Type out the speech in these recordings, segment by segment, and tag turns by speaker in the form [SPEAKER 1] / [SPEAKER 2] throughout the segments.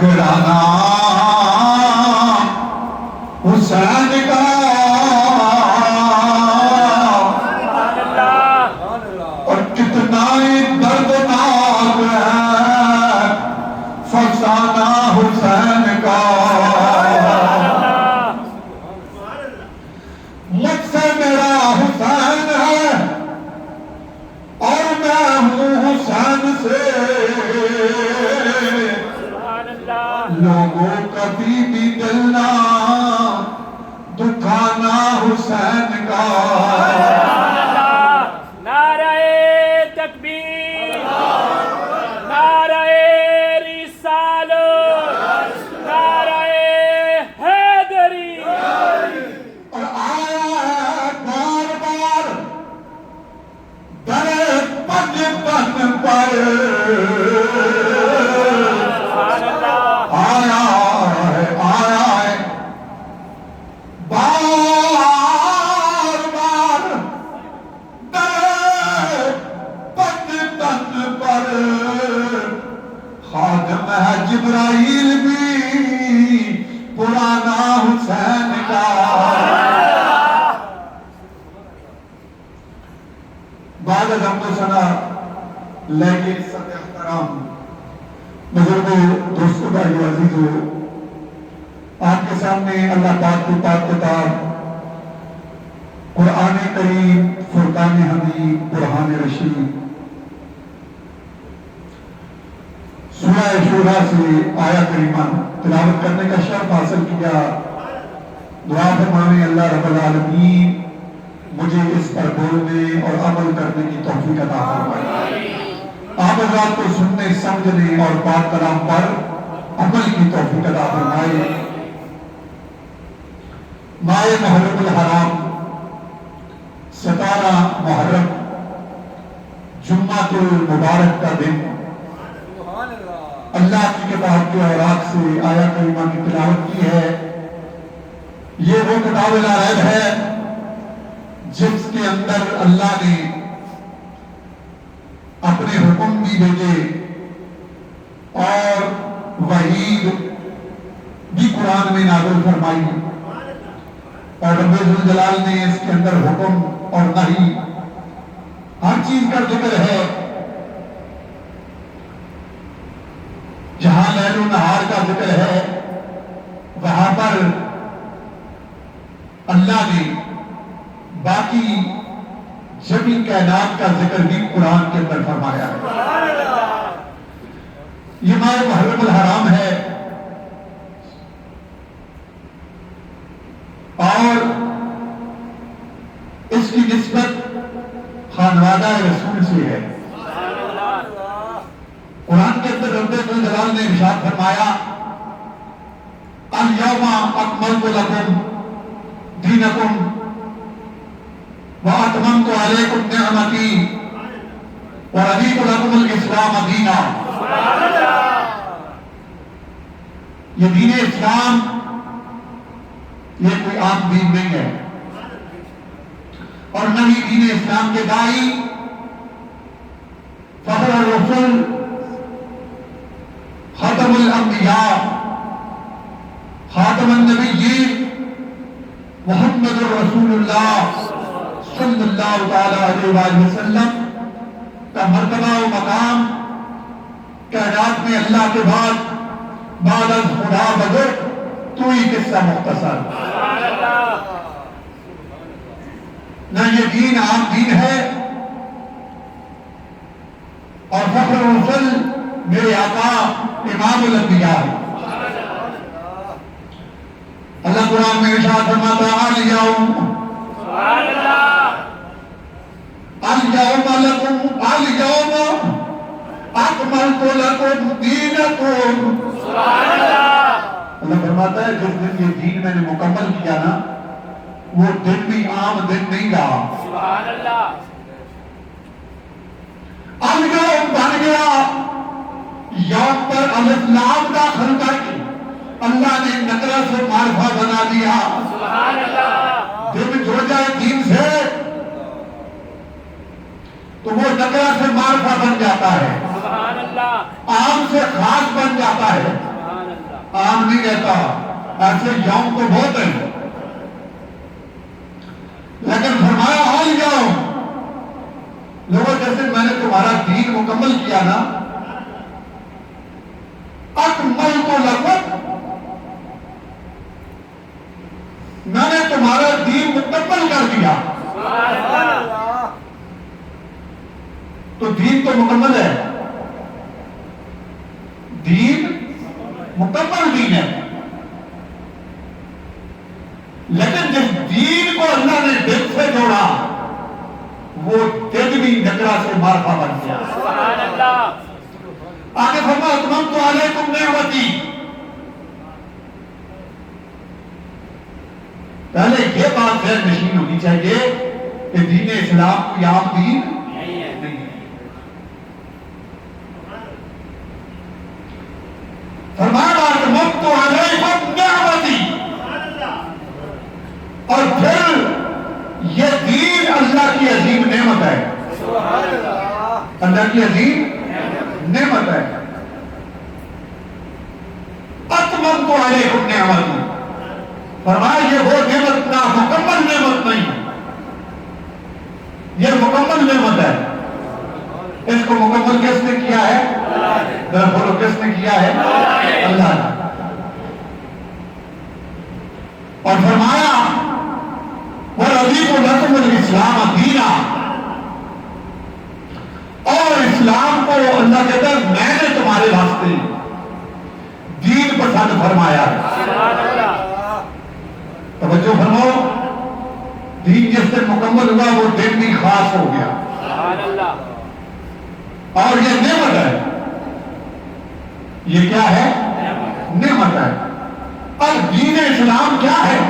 [SPEAKER 1] گرانا حسین کا اور کتنا دردناک ہے فسانہ حسین کا مجھ سے میرا حسین ہے اور میں ہوں حسین سے لوگوں کبھی بھی دل نہ دکھانا حسین کا
[SPEAKER 2] نعرہ تکبیر، نعرہ رسالت، نعرہ حیدری،
[SPEAKER 1] اور آیا ہے بار بار در پج پن پر آیا ہے بار بار در پج پن پر خادم ہے جبرائیل بھی پرانا حسین کا بعد از حمد و ثنا لیکن عزت احترام بزرگوں دوستوں بھائی عزیزوں آپ کے سامنے اللہ پاک کی پاک کتاب قرآن کریم فرقان حمید برہان رشید سورہ شورى سے آیہ کریمہ تلاوت کرنے کا شرف حاصل کیا دعا فرمائیں اللہ رب العالمین مجھے اس پر بولنے اور عمل کرنے کی توفیق عطا فرمائے آپ حضرات کو سننے سمجھنے اور پاک کلام پر عمل کی توفیق عطا فرمائے ماہ محرم الحرام 17 محرم جمعہ المبارک کا دن اللہ کی کتاب کے اوراق سے آیہ کریمہ کی تلاوت کی ہے یہ وہ کتاب لا ریب ہے جس کے اندر اللہ نے اپنے حکم بھی بھیجے اور وعید بھی قرآن میں نازل فرمائی اور رب ذوالجلال نے اس کے اندر حکم اور نہی ہر چیز کا ذکر ہے جہاں لیل و نہار کا ذکر ہے وہاں پر اللہ نے باقی جبھی کائنات کا ذکر بھی قرآن کے اندر فرمایا ہے یہ ماہ محرم الحرام ہے اور اس کی نسبت خانوادہ رسول سے ہے قرآن کے اندر رب ذوالجلال نے ارشاد فرمایا الیوم اکملت لکم دینکم وَأَتْمَمْتُ عَلَيْكُمْ نِعْمَتِي وَرَضِيتُ لَكُمُ الْإِسْلَامَ دِينًا یہ دین اسلام یہ کوئی عام دین نہیں ہے اور نہ ہی دین اسلام کے دائی فخر الرسل ختم الانبیاء خاتم النبیین محمد الرسول اللہ صلی اللہ علیہ وآلہ وسلم کا مرتبہ و مقام کائنات میں اللہ کے بعد از خدا بزرگ تو ہی قصہ مختصر نہ یہ دین عام دین ہے اور فخر الرسل میرے آقا امام الانبیاء ہے اللہ قرآن میں ارشاد فرماتا ہے اليوم اکملت لکم دینکم اللہ فرماتا ہے جس دن یہ دین میں نے مکمل کیا نا وہ دن بھی عام دن نہیں رہا اليوم بن گیا یوم پر الف لام داخل کر کے اللہ نے نکرہ سے معرفہ بنا دیا دن جڑ جائے دین سے تو وہ نکرہ سے معرفہ بن جاتا ہے،
[SPEAKER 2] سبحان اللہ،
[SPEAKER 1] عام سے خاص بن جاتا ہے۔
[SPEAKER 2] سبحان اللہ،
[SPEAKER 1] عام نہیں کہتا، ایسے یوم تو بہت ہیں، لیکن فرمایا حال یوم، لوگوں جیسے میں نے تمہارا دین مکمل کیا نا، اکملت لکم، میں نے تمہارا دین مکمل کر دیا۔
[SPEAKER 2] سبحان اللہ،
[SPEAKER 1] تو دین تو مکمل ہے، دین مکمل دین ہے، لیکن جس دین کو اللہ نے دل سے جوڑا وہ دل بھی نکرہ سے معرفہ بن گیا۔
[SPEAKER 2] سبحان اللہ،
[SPEAKER 1] آگے فرمایا اتممت علیکم نعمتی، پہلے یہ بات ذہن نشین ہونی چاہیے کہ دین اسلام کوئی عام دین نہیں ہے۔ فرمایا اتممت علیکم نعمتی، اور پھر یہ دین اللہ کی عظیم نعمت ہے، اللہ کی عظیم نعمت ہے۔ اتممت علیکم نعمتی، فرمایا یہ وہ نعمت نہ مکمل نعمت نہیں، یہ مکمل نعمت ہے۔ اس کو مکمل کس نے کیا ہے؟ ذرا بولو کس نے کیا ہے؟ اللہ نے۔ اور فرمایا وَرَضِيتُ لَكُمُ الْإِسْلَامَ دِينًا، اور اسلام کو اللہ کہتا ہے میں نے تمہارے واسطے دین پسند فرمایا ہے۔
[SPEAKER 2] سبحان اللہ،
[SPEAKER 1] توجہ فرماؤ، دین جس سے مکمل ہوا وہ دن بھی خاص ہو گیا،
[SPEAKER 2] سبحان اللہ،
[SPEAKER 1] اور یہ نعمت ہے۔ یہ کیا ہے؟ نعمت ہے۔ اب دین اسلام کیا ہے؟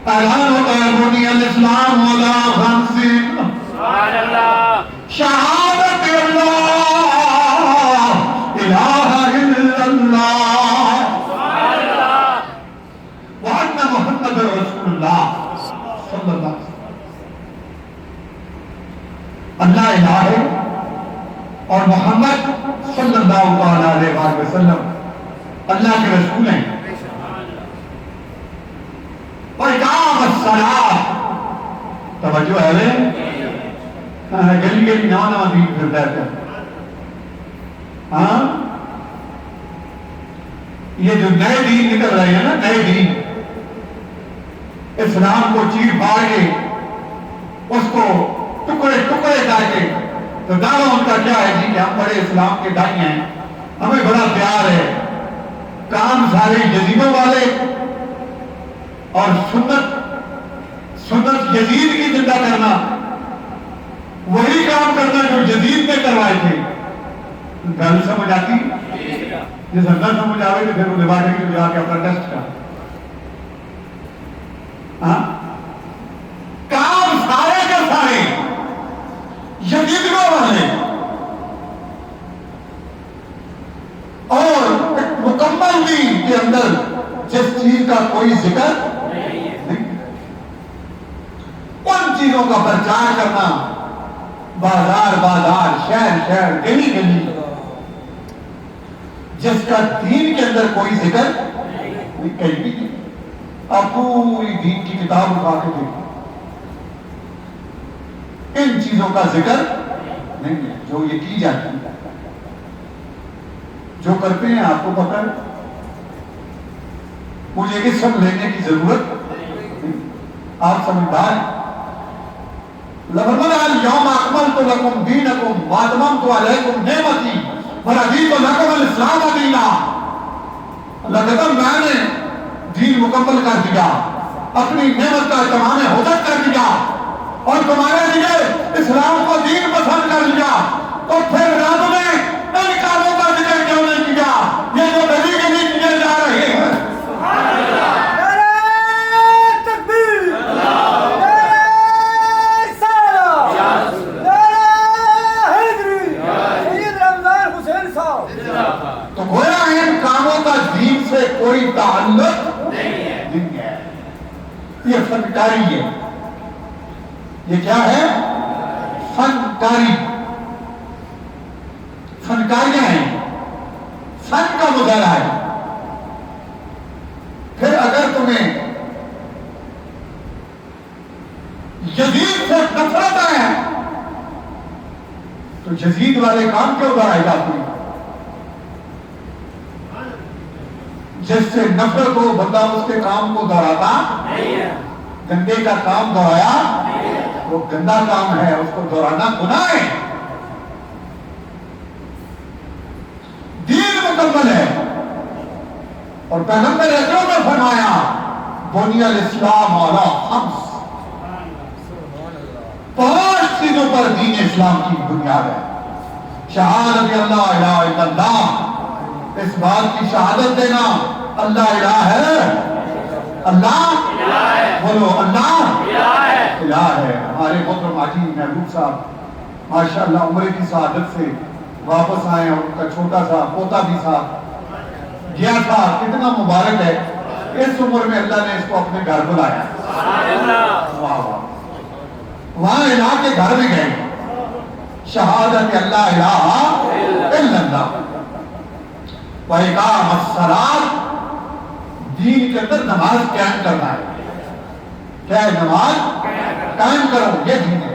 [SPEAKER 1] اعلان ہوتا ہے بنی الاسلام علی خمس،
[SPEAKER 2] سبحان اللہ،
[SPEAKER 1] شہادت اللہ الہ الا اللہ
[SPEAKER 2] سبحان اللہ،
[SPEAKER 1] وان محمد رسول اللہ صلی اللہ علیہ وسلم۔ اللہ الہ ہے اور محمد صلی اللہ علیہ وسلم اللہ کے رسول ہیں۔ وَإِقَامَ الصَّلَاةِ، توجہ ہے لے، گلی گلی نوا نوا دین پھر دیتے ہیں۔ ہاں یہ جو نئے دین نکل رہے ہیں نا، نئے دین، اسلام کو چیر پھاڑ کے اس کو ٹکڑے ٹکڑے کر کے، تو دعویٰ ان کا کیا ہے جی کہ ہم بڑے اسلام کے دائی ہیں، ہمیں بڑا پیار ہے، کام سارے یزیدوں والے اور سنت یزید کی زندہ کرنا، وہی کام کرنا جو یزید نے کروائے تھے۔ گل سمجھ آتی؟ جس نہ سمجھ آئے تو پھر وہ لباٹے کی جا کے اپنا ٹیسٹ کر۔ کام سارے کے سارے یزیدوں والے، اور ایک مکمل دین کے اندر جس چیز کا کوئی ذکر نہیں، ان چیزوں کا پرچار کرنا، بازار بازار، شہر شہر، گلی گلی، جس کا دین کے اندر کوئی ذکر نہیں، کہیں بھی نہیں۔ آپ پوری دین کی کتاب اٹھا کے دیکھیں، ان چیزوں کا ذکر نہیں ہے جو یہ کی جاتی ہے۔ جو کرتے ہیں آپ کو پتہ ہے، مجھے یہ سب لینے کی ضرورت نہیں، آپ سمجھدار ہیں۔ لَفَرْمَانَ الْيَوْمَ أَكْمَلْتُ لَكُمْ دِينَكُمْ وَأَتْمَمْتُ عَلَيْكُمْ نِعْمَتِي وَرَضِيتُ لَكُمُ الْإِسْلَامَ دِينًا، اللہ کہتا ہے میں نے دین مکمل کر دیا، اپنی نعمت کا تمام حجت کر دیا، اور تمہارے لیے اسلام کو دین پسند کر لیا، تو پھر رب نے ان کاموں کا ذکر کیوں نہیں کیا؟ یہ جو گلی گلی کیے جا رہے ہیں۔ تو گویا ان کاموں کا دین سے کوئی تعلق نہیں ہے، یہ فنکاری ہے۔ یہ کیا ہے؟ فن فنکاریاں ہیں، فن کا مظاہرہ ہے. پھر اگر تمہیں یزید سے نفرت ہے تو یزید والے کام کیوں دہرائے جاتے ہیں؟ جس سے نفرت ہو بندہ اس کے کام کو دہراتا نہیں ہے. گندے کا کام دہرایا وہ گندا کام ہے، اس کو دہرانا گناہ ہے. دین مکمل ہے اور پیغمبر اکرم نے فرمایا بنی الاسلام علی خمس، 5 چیزوں پر دین اسلام کی بنیاد ہے. شہادت اللہ الہ الا اللہ، اس بات کی شہادت دینا اللہ الہ ہے، اللہ بولو اللہ الہ ہے. ہمارے محترم حاجی محبوب صاحب ماشاءاللہ عمرے کی سعادت سے واپس آئے اور ان کا چھوٹا سا پوتا بھی تھا گیا تھا. کتنا مبارک ہے، اس عمر میں اللہ نے اس کو اپنے گھر بلایا. واہ واہ، وہاں الہ کے گھر میں گئے. شہادت اللہ الہ الا اللہ وَإِقَامَ الصَّلَاةِ، دین کے اندر نماز قائم کرنا ہے. کیا ہے؟ نماز قائم کرو، یہ دین ہے.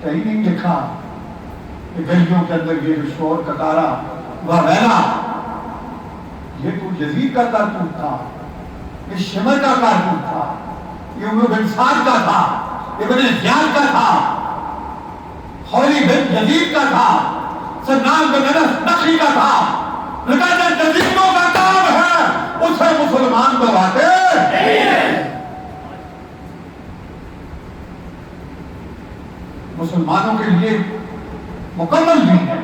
[SPEAKER 1] کہیں نہیں لکھا کہ گلیوں کے اندر یہ شور کٹارا وغیرہ، یہ تو یزید کا کارتون تھا، یہ شمر کا کارتون تھا، یہ ابن بنسار کا تھا، ابن زیاد کا تھا، خولی بن یزید کا تھا، سنان بن انس نخعی کا تھا. لیکن یزیدوں کا کام ہے اسے مسلمان بناتے مسلمانوں کے لیے مکمل دین ہے.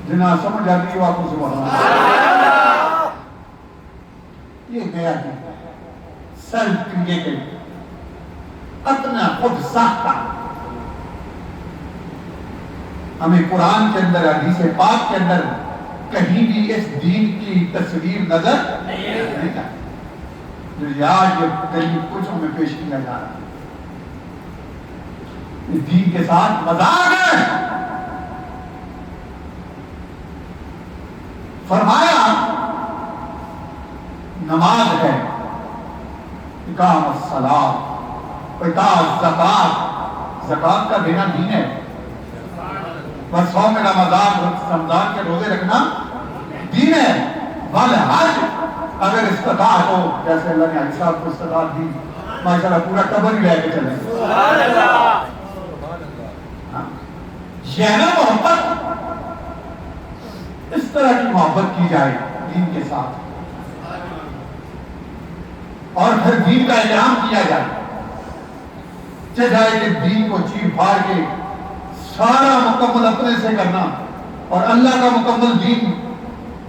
[SPEAKER 1] جنہیں سمجھ آتی ہے آپ کو سبحان اللہ. یہ نیا دین ہے، سیلف کریٹڈ، اپنا خود ساختہ. ہمیں قرآن کے اندر، حدیث پاک کے اندر کہیں بھی اس دین کی تصویر نظر نہیں آتی جو آج قریب کچھ میں پیش کیا جا رہا ہے. اس دین کے ساتھ مذاق ہے. فرمایا نماز ہے، اقام الصلاۃ، ایتاء الزکوٰۃ، زکوٰۃ کا دینا دین ہے. بس 100 میں رمضان کے روزے رکھنا دین ہے. والحج، اگر استطاعت ہو، جیسے اللہ نے حج صاحب کو استطاعت دی، ماشاءاللہ پورا ٹبر ہی لے کے چلیں. یہ نا محبت، اس طرح کی محبت کی جائے دین کے ساتھ اور پھر دین کا احترام کیا جائے. چاہے کہ دین کو چیر پھاڑ کے سارا مکمل اپنے سے کرنا اور اللہ کا مکمل دین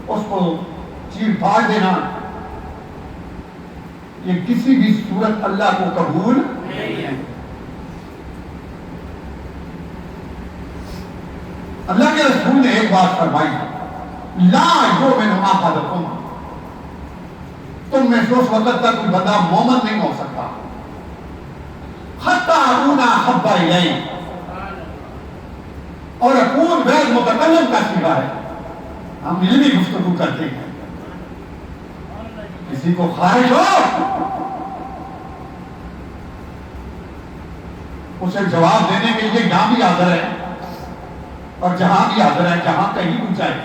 [SPEAKER 1] اس کو چیر پھاڑ دینا، یہ کسی بھی صورت اللہ کو قبول نہیں ہے. اللہ کے رسول نے ایک بات فرمائی، لا یؤمن احدکم، تم میں سے اس وقت تک کوئی بندہ مومن نہیں ہو سکتا حتی اکون احب الیہ، اور اکون غیر متکلم کا صیغہ ہے. ہم علمی گفتگو کرتے ہیں، کسی کو خواہش ہو اسے جواب دینے کے لیے یہاں بھی حاضر ہے اور جہاں بھی حاضر ہے، جہاں کہیں پوچھا ہے.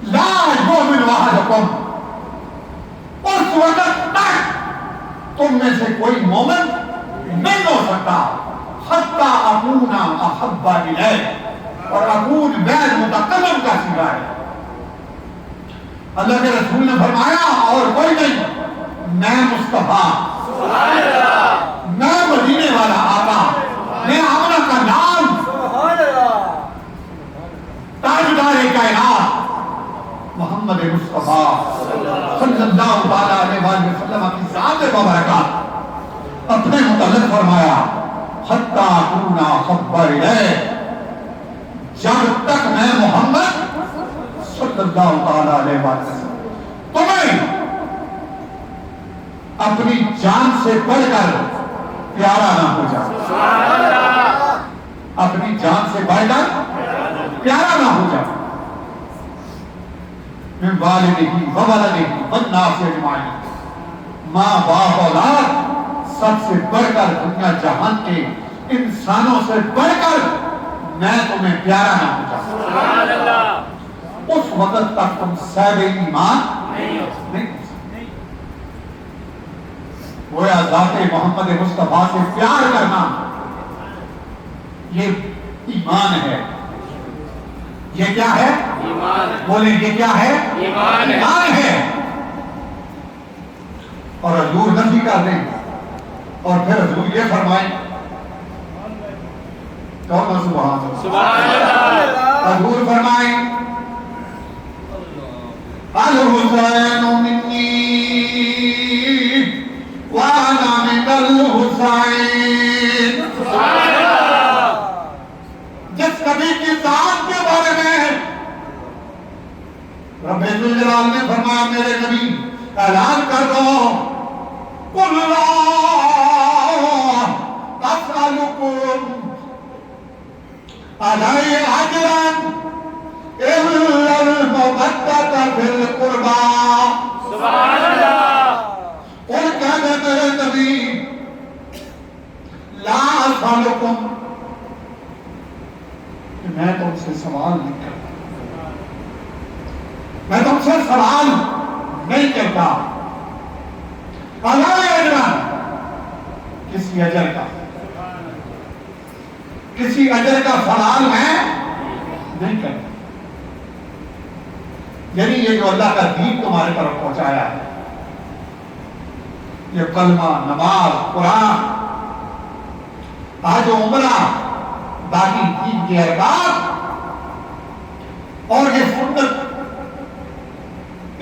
[SPEAKER 1] لا یؤمن احدکم، اس وقت تک تم میں سے کوئی مومن نہیں ہو سکتا حتی اکون احب الیہ، اور اکون غیر متکلم کا صیغہ ہے. اللہ کے رسول نے فرمایا اور کوئی نہیں، میں مصطفیٰ، میں مدینے والا آقا، میں آمنہ کا نام، تاجدار کائنات محمد مصطفیٰ صلی اللہ علیہ وسلم کی ذات مبارکہ اپنے متعلق فرمایا حتی اکون احب الیہ، جب تک میں محمد صلی اللہ علیہ وسلم تمہیں اپنی جان سے بڑھ کر پیارا نہ ہو جائے.
[SPEAKER 2] سبحان اللہ.
[SPEAKER 1] اپنی جان سے بڑھ کر پیارا نہ ہو جائے. من والدہ وولدہ والناس اجمعین. ماں باپ اولاد سب سے بڑھ کر دنیا جہان کے انسانوں سے بڑھ کر میں تمہیں پیارا نہ ہو جاؤں.
[SPEAKER 2] سبحان اللہ.
[SPEAKER 1] اس وقت تک تم صاحب ایمان نہیں ہو سکتے. گویا ذات محمد مصطفیٰ سے پیار کرنا یہ ایمان ہے. یہ کیا ہے؟
[SPEAKER 2] ایمان.
[SPEAKER 1] بولیں یہ کیا ہے؟
[SPEAKER 2] ایمان ہے.
[SPEAKER 1] ایمان ہے. اور حضور نفی کر دیں اور پھر حضور یہ فرمائیں کون نا سبحان اللہ.
[SPEAKER 2] سبحان اللہ.
[SPEAKER 1] حضور فرمائیں الحسین منی وانا من الحسین.
[SPEAKER 2] سبحان اللہ.
[SPEAKER 1] جس نبی کی ذات کے بارے میں رب ذوالجلال نے فرمایا میرے نبی اعلان کر دو قل لا اسألکم علیہ اجرا الا المودۃ فی القربى.
[SPEAKER 2] سبحان اللہ.
[SPEAKER 1] قل کہہ دے میرے نبی لا اسألکم کہ میں تم سے سوال نہیں کرتا. میں تم سے سوال نہیں کرتا. علیہ اجرا کسی اجر کا کسی اجر کا سوال میں نہیں کرتا. یعنی یہ جو اللہ کا دین تمہارے طرف پہنچایا ہے یہ کلمہ نماز قرآن حج و عمرہ باقی دین کے ارکان اور یہ سنت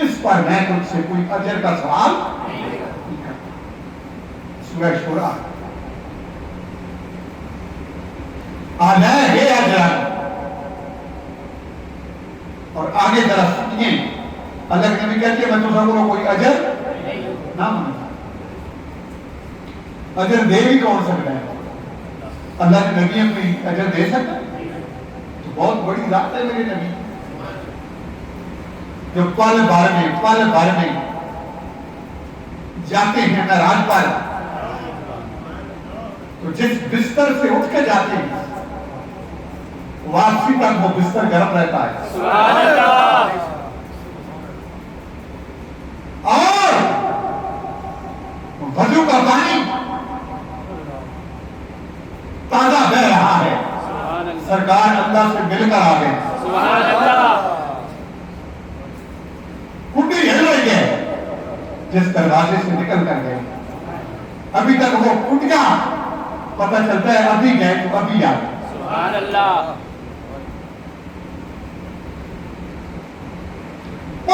[SPEAKER 1] اس پر میں تم سے کوئی اجر کا سوال نہیں کرتا. سورہ شورى علیہ اجر. اور آگے ذرا سنیے اللہ کے نبی کہتے ہیں میں تم کو کوئی اجر نہ مانتا. اجر دے بھی کون سکتا ہے؟ اللہ کے نبی اپنی اجر دے سکتا ہے؟ تو بہت بڑی ذات ہے میرے نبی جو پل بھر میں جاتے ہیں معراج پر تو جس بستر سے اٹھ کے جاتے ہیں واپسی تک وہ بستر گرم رہتا ہے.
[SPEAKER 2] سبحان اللہ.
[SPEAKER 1] اور وضو کا پانی تازہ بہ رہا ہے.
[SPEAKER 2] سبحان اللہ.
[SPEAKER 1] سرکار اللہ سے مل کر آ گئے.
[SPEAKER 2] سبحان اللہ.
[SPEAKER 1] کنڈی ہل رہی ہے جس دروازے سے نکل کر گئے. ابھی تک وہ کنڈیاں پتہ چلتا ہے ابھی گئے تو ابھی آ گئے.
[SPEAKER 2] سبحان اللہ.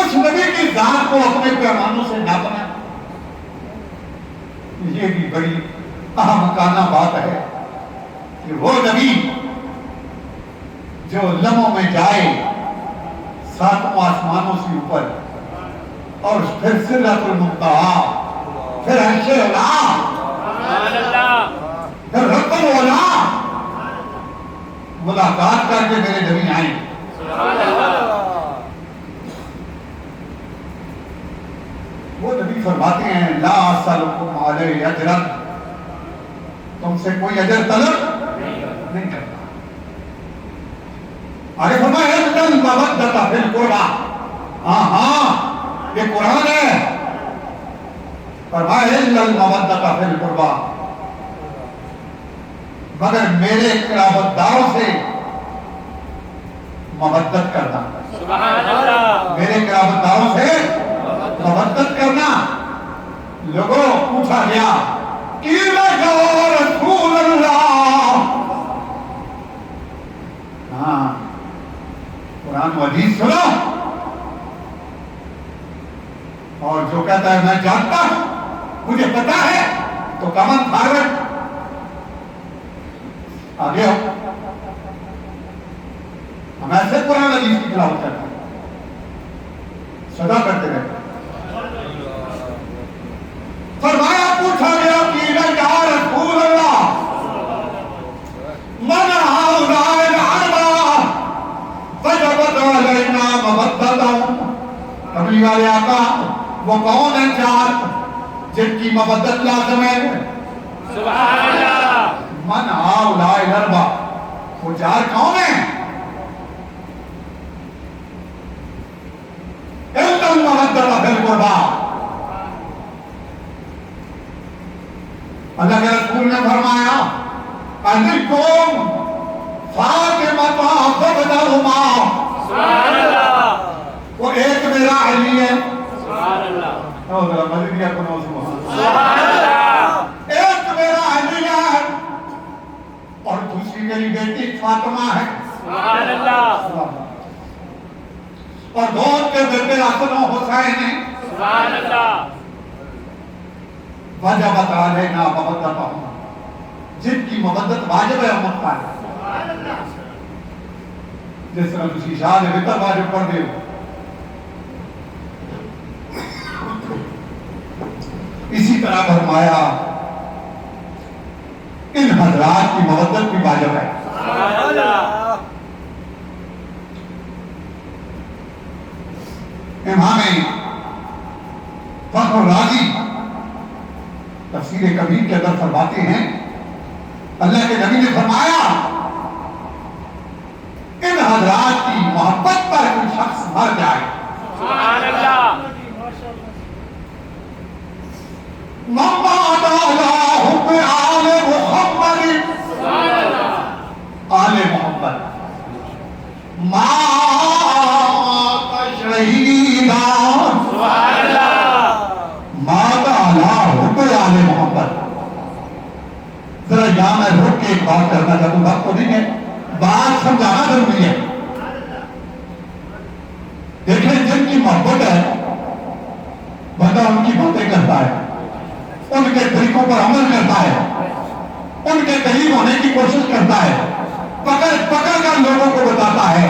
[SPEAKER 1] اس نبی کی ذات کو اپنے پیمانوں سے ناپنا یہ بھی بڑی احمقانہ بات ہے کہ وہ نبی جو لمحوں میں جائے ساتوں آسمانوں سے اوپر اور پھر سدرۃ المنتہا پھر عرش اعلیٰ
[SPEAKER 2] سبحان اللہ.
[SPEAKER 1] پھر رب الاعلیٰ ملاقات کر کے میرے نبی آئیں.
[SPEAKER 2] سبحان اللہ.
[SPEAKER 1] وہ نبی فرماتے ہیں لا اسألکم علیہ اجرا تم سے کوئی اجر طلب نہیں کرتا. آگے فرمایا الا المودۃ فی القربى. ہاں یہ قرآن ہے. فرمایا الا المودۃ فی القربى مگر میرے قرابت داروں سے مودت کرنا.
[SPEAKER 2] سبحان اللہ.
[SPEAKER 1] میرے قرابت داروں سے مودت کرنا. لوگوں پوچھا گیا قیل یا رسول اللہ. ہاں قرآن و حدیث سنو اور جو کہتا ہے میں جانتا ہوں مجھے پتا ہے تو کمن فارورڈ آگے ہو. ہم ایسے قرآن حدیث کی تلاوت کرتے ہیں صدا کرتے رہتے ہیں. کی مودت لازم ہے.
[SPEAKER 2] سبحان اللہ.
[SPEAKER 1] من ہاؤلاء الاربع، وہ چار کون ہیں؟ الا المودۃ فی القربى. اللہ کے رسول نے فرمایا علیکم فاطمۃ فضلہما.
[SPEAKER 2] سبحان اللہ.
[SPEAKER 1] وہ ایک میرا علی ہے.
[SPEAKER 2] سبحان اللہ.
[SPEAKER 1] سبحان
[SPEAKER 2] سبحان اللہ.
[SPEAKER 1] ایک میرا علی ہے اور دوسری میری بیٹی فاطمہ ہے.
[SPEAKER 2] سبحان اللہ.
[SPEAKER 1] اور دو کے بیٹے حسن و حسین ہیں.
[SPEAKER 2] سبحان اللہ.
[SPEAKER 1] وجبت علینا مودتہم، جن کی مودت واجب ہے امت پر. جس طرح تسی شاد وطر واجب پڑھ دے. اسی طرح فرمایا ان حضرات کی مودت بھی واجب ہے.
[SPEAKER 2] سبحان اللہ.
[SPEAKER 1] امام فخر رازی تفسیر کبیر کے اندر فرماتے ہیں اللہ کے نبی نے فرمایا ان حضرات کی محبت پر کوئی شخص مر جائے
[SPEAKER 2] سبحان اللہ.
[SPEAKER 1] ممات اللہ حب آل محمد،
[SPEAKER 2] سبحان اللہ.
[SPEAKER 1] آل محمد مات شہیدہ.
[SPEAKER 2] سبحان اللہ.
[SPEAKER 1] مات اللہ حب آل محمد. ذرا یہاں میں رک کے ایک بات کرنا چاہتا ہوں، بات کو نہیں ہے، بات سمجھانا ضروری ہے. دیکھیں جن کی محبت ہے بندہ ان کی باتیں کرتا ہے، ان کے طریقوں پر عمل کرتا ہے، ان کے قریب ہونے کی کوشش کرتا ہے، پکڑ پکڑ کر لوگوں کو بتاتا ہے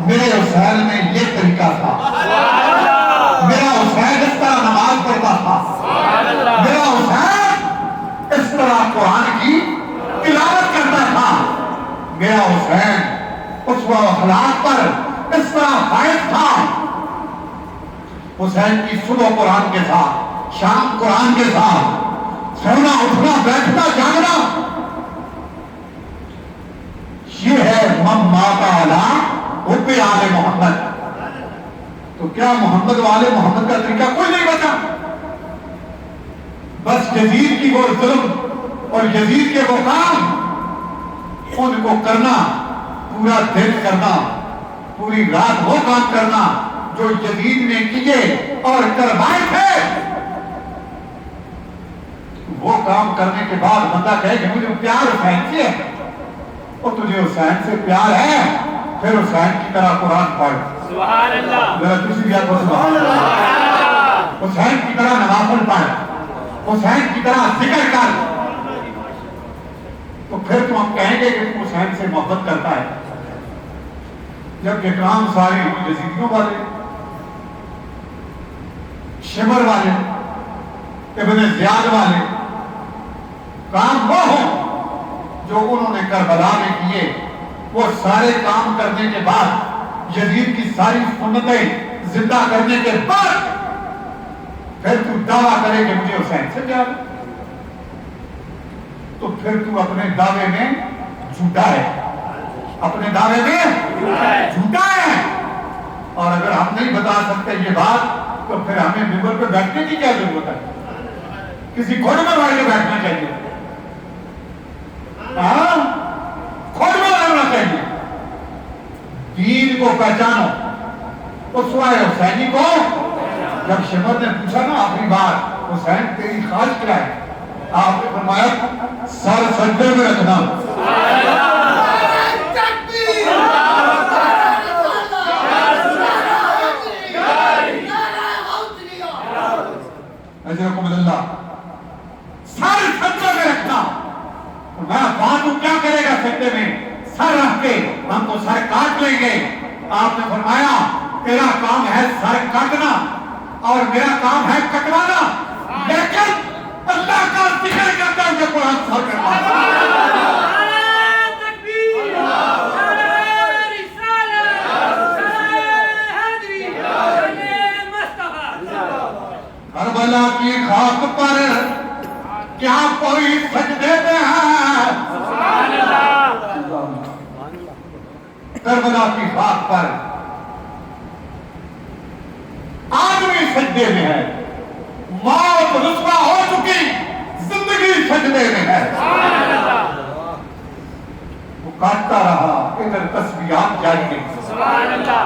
[SPEAKER 1] میرے حسین میں یہ طریقہ تھا، میرا حسین اس طرح نماز پڑھتا تھا، میرا حسین اس طرح قرآن کی تلاوت کرتا تھا، میرا حسین اسوہ اخلاق پر اس طرح فائز تھا. حسین کی صبح قرآن کے ساتھ، شام قرآن کے ساتھ، سونا اٹھنا بیٹھنا جاگنا، یہ ہے من مات علی حب آل محمد. تو کیا محمد والے محمد کا طریقہ کوئی نہیں بچا؟ بس یزید کی وہ ظلم اور یزید کے وہ کام ان کو کرنا، پورا دن کرنا، پوری رات وہ کام کرنا جو یزید نے کیے اور کروائے تھے. وہ کام کرنے کے بعد بندہ کہے کہ مجھے پیار حسین سے ہے، اور تجھے حسین سے پیار ہے، پھر حسین کی طرح قرآن پڑھ.
[SPEAKER 2] سبحان اللہ.
[SPEAKER 1] ذرا دوسری بات کو سبحان اللہ. حسین کی طرح نوافل پڑھ، حسین کی طرح ذکر کر، تو پھر تو ہم کہیں گے کہ تو حسین سے محبت کرتا ہے. جب اکرام ساری یزیدیوں والے، شمر والے، ابن زیاد والے کام وہ ہوں جو انہوں نے کربلا میں کیے، وہ سارے کام کرنے کے بعد یزید کی ساری سنتیں زندہ کرنے کے بعد پھر تو دعویٰ کرے کہ مجھے حسین سے پیار ہے، تو پھر تو اپنے دعوے میں جھوٹا ہے، اپنے دعوے میں جھوٹا ہے. اور اگر ہم نہیں بتا سکتے یہ بات تو پھر ہمیں ممبر پہ بیٹھنے کی کیا ضرورت ہے؟ کسی گھوڑے میں بیٹھ کے بیٹھنا چاہیے، گھوڑے میں بیٹھنا چاہیے. دین کو پہچانو. اسوہ حسینی کو جب شمر نے پوچھا نا آخری بار حسین تیری خواہش کیا ہے، آپ نے فرمایا سر سجدے میں رکھنا. اجرکم اللہ. سر سجدے میں رکھنا. میں باتوں کیا کرے گا سجدے میں؟ سر رکھ کے ہم تو سر کاٹ لیں گے. آپ نے فرمایا تیرا کام ہے سر کاٹنا اور میرا کام ہے کٹوانا، لیکن اللہ کا ذکر کرتا ہے کہ قرآن سر کٹوانا. کربلا کی خاک پر کربلا کی خاک پر آدمی سجدے میں ہے، موت رسوا ہو چکی، زندگی سجدے میں ہے۔ وہ کاٹتا رہا، ادھر تسبیحات جاری گئی۔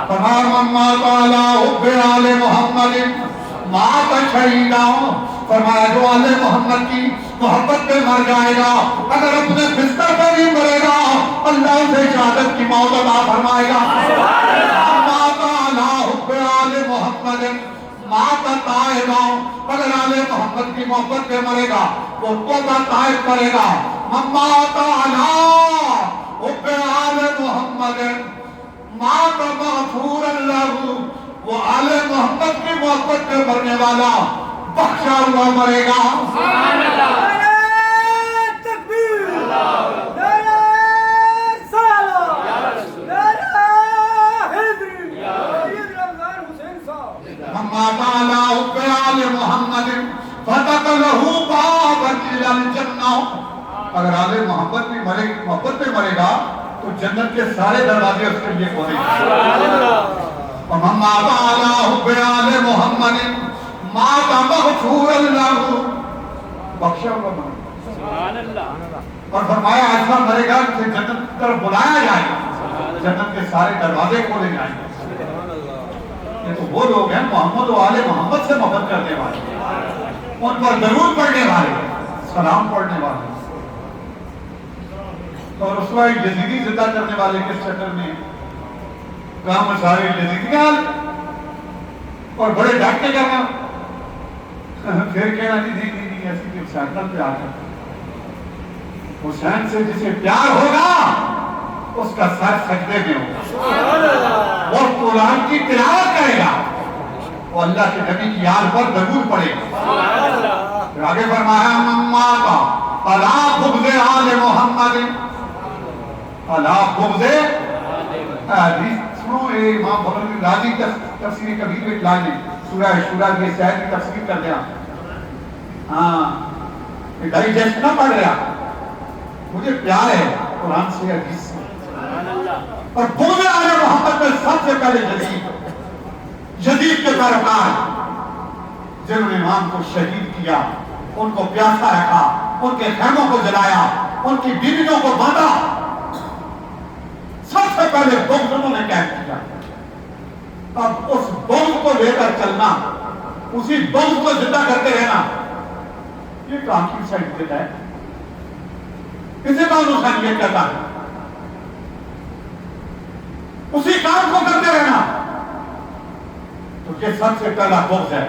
[SPEAKER 1] تمام مما تعالی حب آل محمد مات شہیدہ، فرمایا جو آل محمد کی محبت پہ مر جائے گا، اگر اپنے بستر پہ بھی مرے گا، اللہ اسے شہادت کی موت عطا فرمائے گا۔ مما تعالی حب آل محمد مات طائبہ، اگر آل محمد کی محبت پہ مرے گا وہ توبہ طائب کرے گا۔ مما تعالی حب آل محمد مات مغفورا لہ، وہ آل محمد کی محبت پہ مرنے والا بخشا ہوا مرے گا۔ مما تعالی حب آل محمد فتح لہ بابا الی الجنہ، اگر آل محبت پہ مرے گا تو جنت کے سارے دروازے اس کے لیے کھولے گا۔ ومما تعالی حب آل محمد مات مغفورا لہ، بخشا ہوا مرے گا۔ اور فرمایا ایسا مرے گا کہ جنت کی طرف بلایا جائے گا، جنت کے سارے دروازے کھولے جائیں گے۔ یہ تو وہ لوگ ہیں محمد و آل محمد سے محبت کرنے والے، ان پر درود پڑھنے والے، سلام پڑھنے والے۔ اور رسوا یزیدی زندہ کرنے والے کس چکر میں کام سارے یزیدیان اور بڑے ڈاکے کرنا، پھر کہنا نہیں ایسی کہ حسین پہ آ کر حسین سے جسے پیار ہوگا اس کا سر سجدے میں ہوگا، وہ قرآن کی تلاوت کرے گا، وہ اللہ کے نبی کی یاد پر درود پڑے گا۔ پھر آگے فرمایا مما کا الا بغض آل محمد، الا بغض، سنو امام بغل راضی تفسیر کبیر میں لائن ہے، سورہ شورا کی سید کی تفسیر کر دیا۔ ہاں ڈائجسٹ نہ پڑھ رہا، مجھے پیار ہے قرآن سے حدیث سے، اور بغض آل محمد میں سب سے پہلے یزید کے پیروکار جنہوں نے امام کو شہید کیا، ان کو پیاسا رکھا، ان کے خیموں کو جلایا، ان کی بیویوں کو باندھا، سب سے پہلے بغض انہوں نے قید کیا۔ اب اس بغض کو لے کر چلنا، اسی بغض کو زندہ کرتے رہنا، یہ کام کی انسانیت ہے، اسے کون انسانیت کہتا ہے؟ اسی کام کو کرتے رہنا، تو یہ سب سے پہلا بغض ہے۔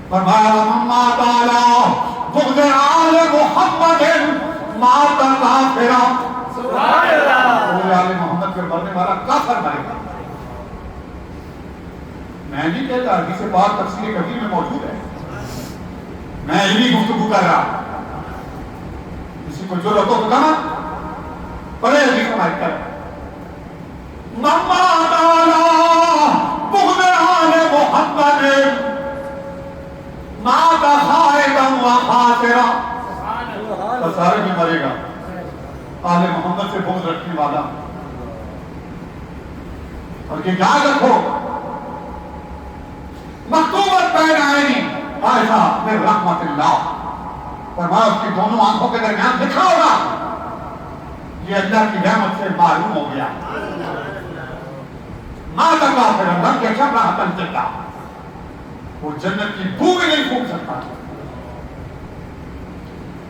[SPEAKER 1] فرمایا مما تعالی بغض آل محمد مات کافرا، سبحان اللہ، بغض آل محمد پر مرنے والا کافر مرے گا۔ میں نہیں کہتا، حدیث پاک تفسیر کبیر میں موجود ہے، میں یہی گفتگو کر رہا، کسی کو جو رکھو تو کہاں پڑھے حدیث ہماری کر مما تعالی بغض آل محمد مات خائبا و خاسرا، خسارے میں مرے گا آل محمد سے بغض رکھنے والا۔ اور یہ یاد رکھو مکتوبت بین عینی عائشہ من رحمت اللہ، فرمایا اس کی دونوں آنکھوں کے درمیان لکھا ہوگا، یہ اللہ کی رحمت سے معلوم ہو گیا۔ مات کافرا لم یشم رحمت الجنہ، وہ جنت کی بو بھی نہیں پھونک سکتا،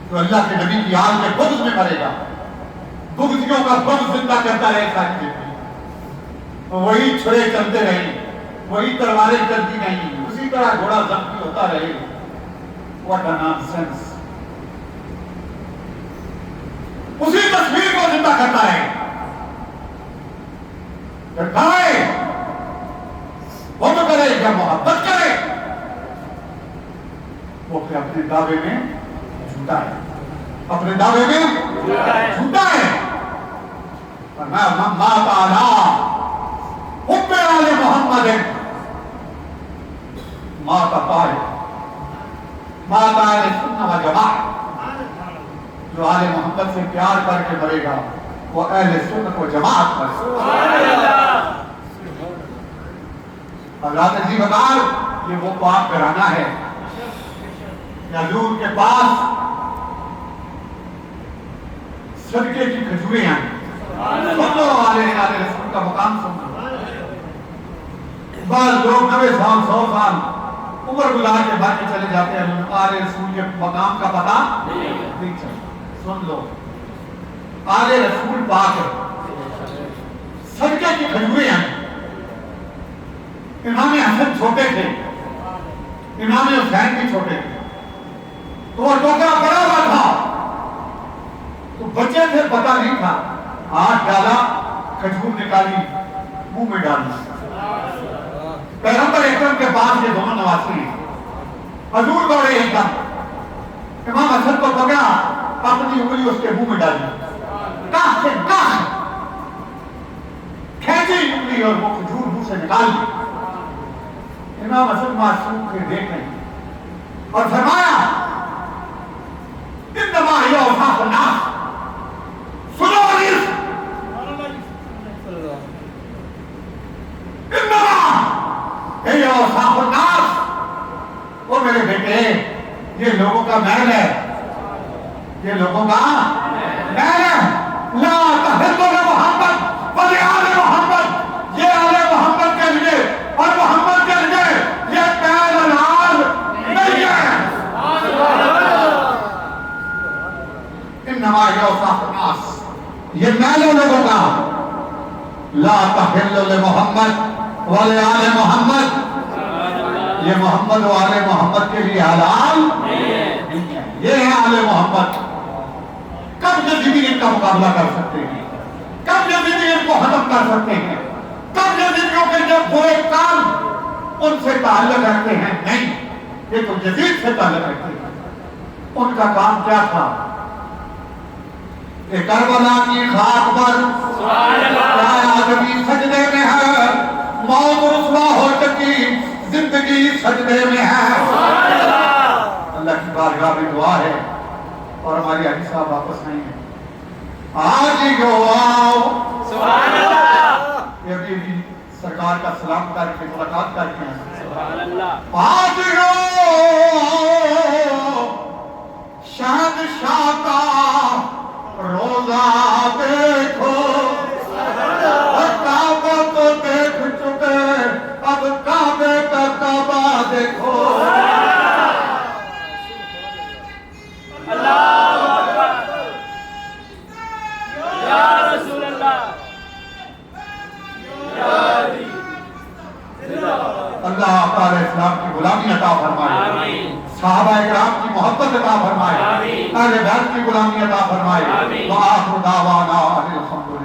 [SPEAKER 1] تو اللہ کے نبی کی آل کے بغض میں مرے گا، بغضیوں کا بغض زندہ کرتا رہے ساری زندگی، وہی چھڑے چلتے رہیں، وہی تلواریں چلتی نہیں، اسی طرح گھوڑا زخمی ہوتا رہے۔ واٹ اے نانسنس، اسی تصویر کو زندہ کرتا رہے، پھر کھائے وہ تو کرے یا محبت کرے، وہ پھر اپنے دعوے میں جھوٹا ہے، اپنے دعوے میں جھوٹا ہے۔ فرمایا مما تعالی حب آل محمد مات طائب، مات اہل سنت و جماعت، جو آل محمد سے پیار کر کے مرے گا وہ اہل سنت و جماعت پر حضرات عزیز بدار یہ وہ پاک گھرانہ ہے کہ حضور کے پاس صدقے کی کھجوریں ہیں سنو والے رسول کا مقام سنو بعض لوگ 90 سال 100 سال عمر گزار کے بعد کے چلے جاتے ہیں آل رسول کے مقام کا پتہ نہیں چلتا سن لو آل رسول پاک صدقے کی کھجوریں ہیں امام حسن چھوٹے تھے امام حسین بھی چھوٹے تھے تو وہ ٹوکرا بڑا ہوا تھا تو بچے تھے پتہ نہیں تھا ہاتھ ڈالا کھجور نکالی منہ میں ڈالی پیغمبر اکرم کے پاس یہ دونوں نواسی ہیں حضور دوڑے ایک دم امام حسن کو پکڑا اپنی انگلی اس کے منہ میں ڈالی کاہ سے کاہ کھینچی انگلی اور وہ کھجور منہ سے نکال دی امام حسن معصوم کے دیکھ رہے ہیں اور فرمایا انما ہی اوصاف الناس سنو حدیث انما ہی اوصاف الناس وہ میرے بیٹے یہ لوگوں کا محل ہے یہ لوگوں کا محل ہے لا تحل محمد ولی آل محمد یہ آل محمد کے لیے اور محمد کے لیے یہ محل الحال نہیں ہے انما ہی اوصاف الناس یہ محل لوگوں کا لا تحل محمد ولی آل محمد یہ محمد و آل محمد کے لیے حلال یہ ہے آل محمد کب یزیدیت کا مقابلہ کر سکتے ہیں کب یزیدیت کو ختم کر سکتے ہیں کب یزیدیوں کے جب برے کام ان سے تعلق رکھتے ہیں نہیں یہ تو یزید سے تعلق رکھتے ہیں ان کا کام کیا تھا کہ کربلا کی خاک پر کیا آدمی سجدے میں ہے موت رسوا ہو چکی زندگی سجدے میں ہے اللہ کی بارگاہ میں دعا ہے اور ہماری حدیث صاحب واپس نہیں ہے آج ہی گو آؤ
[SPEAKER 2] سبحان اللہ
[SPEAKER 1] یہ بھی سرکار کا سلام کر کے ملاقات کر کے
[SPEAKER 2] سبحان اللہ
[SPEAKER 1] آج ہی گو آؤ شہنشاہ کا روزہ دیکھو کعبہ تو دیکھ چکے اب کعبے کا کعبہ دیکھو
[SPEAKER 2] اللہ اکبر یا رسول اللہ یا علی
[SPEAKER 1] اللہ تعالی اسلام کی غلامی عطا فرمائے
[SPEAKER 2] آمین
[SPEAKER 1] صحابہ اکرام کی محبت عطا فرمائے
[SPEAKER 2] آمین
[SPEAKER 1] اہل بیت کی غلامی عطا فرمائے
[SPEAKER 2] آمین
[SPEAKER 1] وآخر دعوانا الحمدللہ